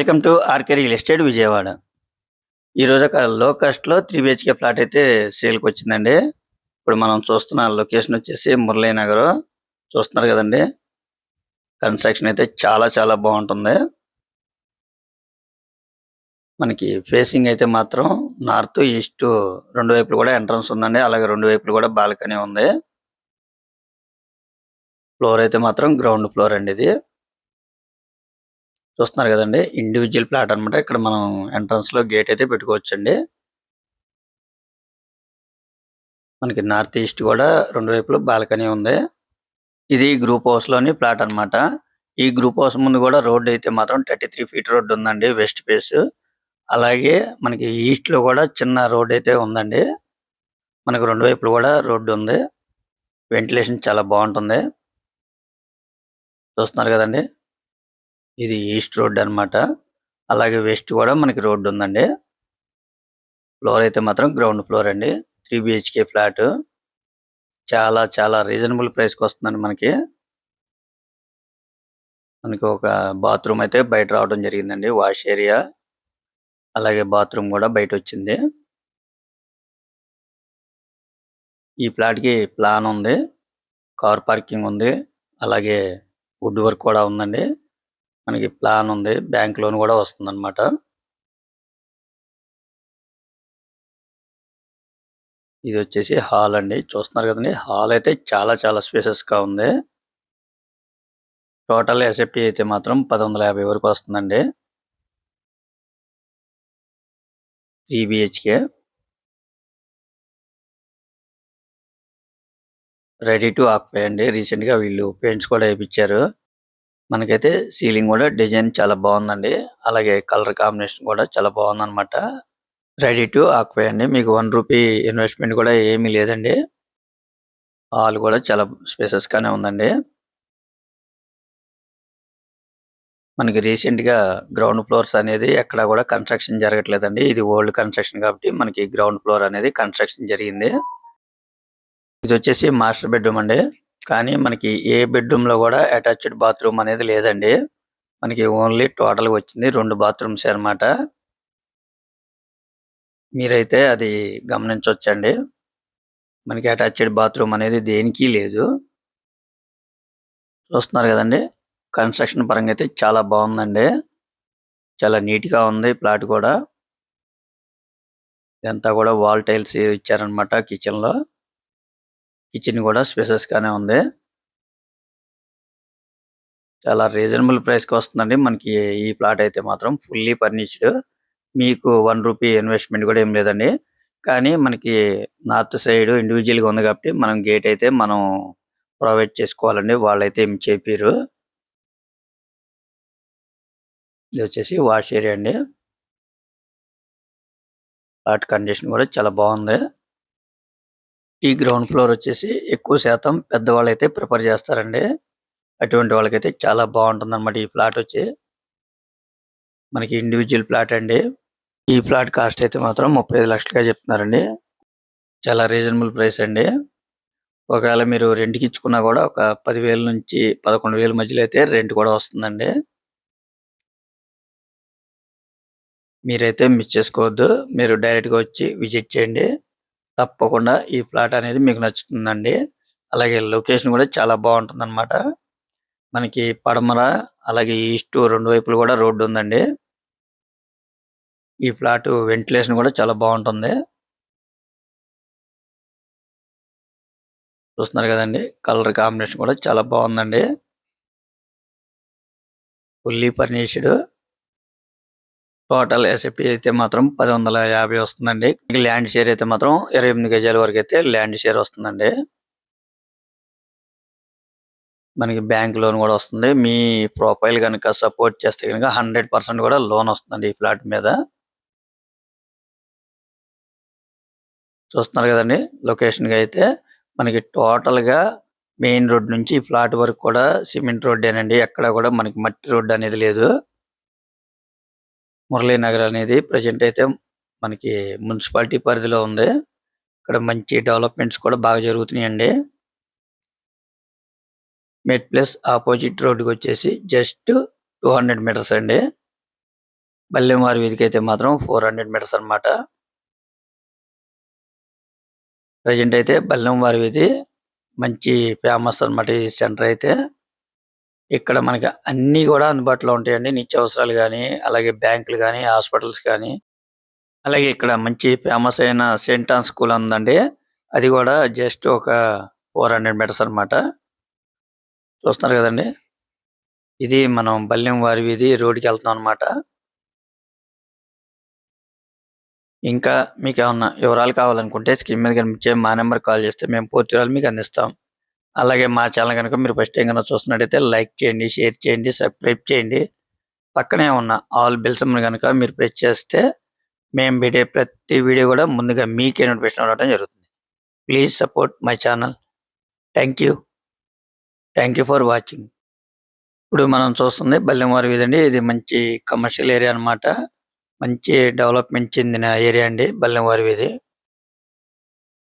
Welcome to RK real estate Vijayawada. ఈరోజు ఒక లో కాస్ట్‌లో 3 బీహెచ్‌కే ప్లాట్ అయితే సేల్‌కి వచ్చిందండి. ఇప్పుడు మనం చూస్తున్న లొకేషన్ వచ్చేసి మురళీనగర్. చూస్తున్నారు కదండీ! కన్‌స్ట్రక్షన్ అయితే చాలా చాలా బాగుంటుంది. మనకి ఫేసింగ్ అయితే మాత్రం నార్త్, ఈస్ట్ రెండు వైపులు కూడా ఎంట్రన్స్ ఉందండి. అలాగే రెండు వైపులు కూడా బాల్కనీ ఉంది. ఫ్లోర్ అయితే మాత్రం గ్రౌండ్ ఫ్లోర్ అండి ఇది. చూస్తున్నారు కదండీ! ఇండివిడ్యువల్ ప్లాట్ అన్నమాట. ఇక్కడ మనం ఎంట్రన్స్‌లో గేట్ అయితే పెట్టుకోవచ్చండి. మనకి నార్త్ ఈస్ట్ కూడా రెండు వైపులు బాల్కనీ ఉంది. ఇది గ్రూప్ హౌస్ లోని ప్లాట్ అన్నమాట. ఈ గ్రూప్ హౌస్ ముందు కూడా రోడ్ అయితే మాత్రం 33 ఫీట్ రోడ్ ఉందండి వెస్ట్ ఫేస్. అలాగే మనకి ఈస్ట్ లో కూడా చిన్న రోడ్ అయితే ఉందండి. మనకు రెండు వైపులు కూడా రోడ్డు ఉంది. వెంటిలేషన్ చాలా బాగుంటుంది. చూస్తున్నారు కదండి! ఇది ఈస్ట్ రోడ్ అన్నమాట. అలాగే వెస్ట్ కూడా మనకి రోడ్డు ఉందండి. ఫ్లోర్ అయితే మాత్రం గ్రౌండ్ ఫ్లోర్ అండి. 3 బీహెచ్‌కే ఫ్లాట్. చాలా చాలా రీజనబుల్ ప్రైస్ కి వస్తుందండి మనకి. మనకి ఒక బాత్రూమ్ అయితే బయట రావడం జరిగిందండి. Wash area. అలాగే బాత్రూమ్ కూడా బయట వచ్చింది. ఈ ఫ్లాట్ కి ప్లాన్ ఉంది. కార్ పార్కింగ్ ఉంది. అలాగే వుడ్ వర్క్ కూడా ఉందండి. మనకి ప్లాన్ ఉంది. బ్యాంక్ లోన్ కూడా వస్తుందన్నమాట. ఇది వచ్చేసి హాల్ అండి. చూస్తున్నారు కదండీ! హాల్ అయితే చాలా చాలా స్పేసెస్ గా ఉంది. టోటల్ ఎస్ఎఫ్టీ అయితే మాత్రం 1150 వరకు వస్తుందండి. 3 బీహెచ్‌కే. రెడీ టు ఆక్యుపై అండి. రీసెంట్ గా వీళ్ళు పెయింట్స్ కూడా వేయించారు. మనకైతే సీలింగ్ కూడా డిజైన్ చాలా బాగుందండి. అలాగే కలర్ కాంబినేషన్ కూడా చాలా బాగుందన్నమాట. రెడీ టు ఆక్యుపై అండి. మీకు 1 రూపీ ఇన్వెస్ట్మెంట్ కూడా ఏమీ లేదండి. హాల్ కూడా చాలా స్పేసెస్ గానే ఉందండి. మనకి రీసెంట్ గా గ్రౌండ్ ఫ్లోర్స్ అనేది ఎక్కడ కూడా కన్స్ట్రక్షన్ జరగట్లేదండి. ఇది ఓల్డ్ కన్స్ట్రక్షన్ కాబట్టి మనకి గ్రౌండ్ ఫ్లోర్ అనేది కన్స్ట్రక్షన్ జరిగింది. ఇది వచ్చేసి మాస్టర్ బెడ్రూమ్ అండి. కానీ మనకి ఏ బెడ్రూమ్ లో కూడా అటాచ్డ్ బాత్రూమ్ అనేది లేదండి. మనకి ఓన్లీ టోటల్ గా వచ్చింది 2 బాత్రూమ్స్ అన్నమాట. మీరైతే అది గమనించొచ్చండి. మనకి అటాచ్డ్ బాత్రూమ్ అనేది దేనికి లేదు. చూస్తున్నారు కదండీ! కన్స్ట్రక్షన్ పరంగా అయితే చాలా బాగుందండి. చాలా నీట్ గా ఉంది ప్లాట్ కూడా. ఇదంతా కూడా వాల్ టైల్స్ ఇచ్చారన్నమాట కిచెన్ లో. కిచెన్ కూడా స్పేసెస్ గానే ఉంది. చాలా రీజనబుల్ ప్రైస్ కి వస్తుందండి. మనకి ఈ ప్లాట్ అయితే మాత్రం ఫుల్లీ ఫర్నిష్డ్. మీకు 1 రూపీ ఇన్వెస్ట్మెంట్ కూడా ఏం లేదండి. కానీ మనకి నార్త్ సైడ్ ఇండివిడ్యువల్ గా ఉంది కాబట్టి మనం గేట్ అయితే మనం ప్రొవైడ్ చేసుకోవాలండి. వాళ్ళైతే ఏమి చెప్పిరు. ఇది వచ్చేసి వాష్ ఏరియా అండి. ప్లాట్ కండిషన్ కూడా చాలా బాగుంది. ఈ గ్రౌండ్ ఫ్లోర్ వచ్చేసి ఎక్కువ శాతం పెద్దవాళ్ళు అయితే ప్రిఫర్ చేస్తారండి. అటువంటి వాళ్ళకైతే చాలా బాగుంటుంది అన్నమాట ఈ ప్లాట్ వచ్చి. మనకి ఇండివిడ్యువల్ ప్లాట్ అండి. ఈ ప్లాట్ కాస్ట్ అయితే మాత్రం 35 లక్షలుగా చెప్తున్నారండి. చాలా రీజనబుల్ ప్రైస్ అండి. ఒకవేళ మీరు రెంట్‌కి ఇచ్చుకున్నా కూడా ఒక 10,000 నుంచి 11,000 మధ్యలో అయితే రెంట్ కూడా వస్తుందండి. మీరైతే మిస్ చేసుకోవద్దు. మీరు డైరెక్ట్‌గా వచ్చి విజిట్ చేయండి. తప్పకుండా ఈ ప్లాట్ అనేది మీకు నచ్చుతుందండి. అలాగే లొకేషన్ కూడా చాలా బాగుంటుందన్నమాట. మనకి పడమర అలాగే ఈస్ట్ రెండు వైపులు కూడా రోడ్డు ఉందండి. ఈ ఫ్లాట్ వెంటిలేషన్ కూడా చాలా బాగుంటుంది. చూస్తున్నారు కదండీ! కలర్ కాంబినేషన్ కూడా చాలా బాగుందండి. Fully furnished. టోటల్ ఎస్ఎఫ్టీ అయితే మాత్రం 1050 వస్తుందండి. ల్యాండ్ షేర్ అయితే మాత్రం 28 గజాల వరకు అయితే ల్యాండ్ షేర్ వస్తుందండి. మనకి బ్యాంక్ లోన్ కూడా వస్తుంది. మీ ప్రొఫైల్ గనుక సపోర్ట్ చేస్తే గనుక 100% కూడా లోన్ వస్తుందండి ఈ ఫ్లాట్ మీద. చూస్తున్నారు కదండీ! లొకేషన్ కి అయితే మనకి టోటల్ గా మెయిన్ రోడ్ నుంచి ఈ ఫ్లాట్ వరకు కూడా సిమెంట్ రోడ్డేనండి. ఎక్కడ కూడా మనకి మట్టి రోడ్ అనేది లేదు. మురళీనగర్ అనేది ప్రెజెంట్ అయితే మనకి మున్సిపాలిటీ పరిధిలో ఉంది. ఇక్కడ మంచి డెవలప్మెంట్స్ కూడా బాగా జరుగుతున్నాయండి. మెట్ ప్లస్ ఆపోజిట్ రోడ్డుకి వచ్చేసి జస్ట్ 200 మీటర్స్ అండి. బల్లెంవారి వీధికి అయితే మాత్రం 400 మీటర్స్ అన్నమాట. ప్రెజెంట్ అయితే బల్లెంవారి వీధి మంచి ఫేమస్ అన్నమాట ఈ సెంటర్ అయితే. ఇక్కడ మనకి అన్నీ కూడా అందుబాటులో ఉంటాయండి. నిత్యావసరాలు గాని, అలాగే బ్యాంకులు గాని, హాస్పిటల్స్ గాని, అలాగే ఇక్కడ మంచి ఫేమస్ అయిన సెయింట్ ఆన్ స్కూల్ ఉందండి. అది కూడా జస్ట్ ఒక 400 మీటర్స్ అన్నమాట. చూస్తున్నారు కదండీ! ఇది మనం బల్లెంవారి వీధి రోడ్డుకి వెళ్తున్నాం అన్నమాట. ఇంకా మీకేమన్నా వివరాలు కావాలనుకుంటే స్క్రీన్ మీద కనిపించే మా నెంబర్‌కి కాల్ చేస్తే మేము పూర్తి వివరాలు మీకు అందిస్తాం. అలాగే మా ఛానల్ గనుక మీరు ఫస్ట్ టైమ్ గనుక చూస్తున్నట్టయితే లైక్ చేయండి, షేర్ చేయండి, సబ్స్క్రైబ్ చేయండి. పక్కనే ఉన్న ఆల్ బెల్ సింబల్ గనుక మీరు ప్రెస్ చేస్తే మేము పెట్టే ప్రతి వీడియో కూడా ముందుగా మీకే నోటిఫికేషన్ రావడం జరుగుతుంది. Please support my channel. Thank you. Thank you for watching. ఇప్పుడు మనం చూస్తుంది బల్లెంవారి వీధి అండి. ఇది మంచి కమర్షియల్ ఏరియా అన్నమాట. మంచి డెవలప్‌మెంట్ చెందిన ఏరియా అండి బల్లెంవారి వీధి.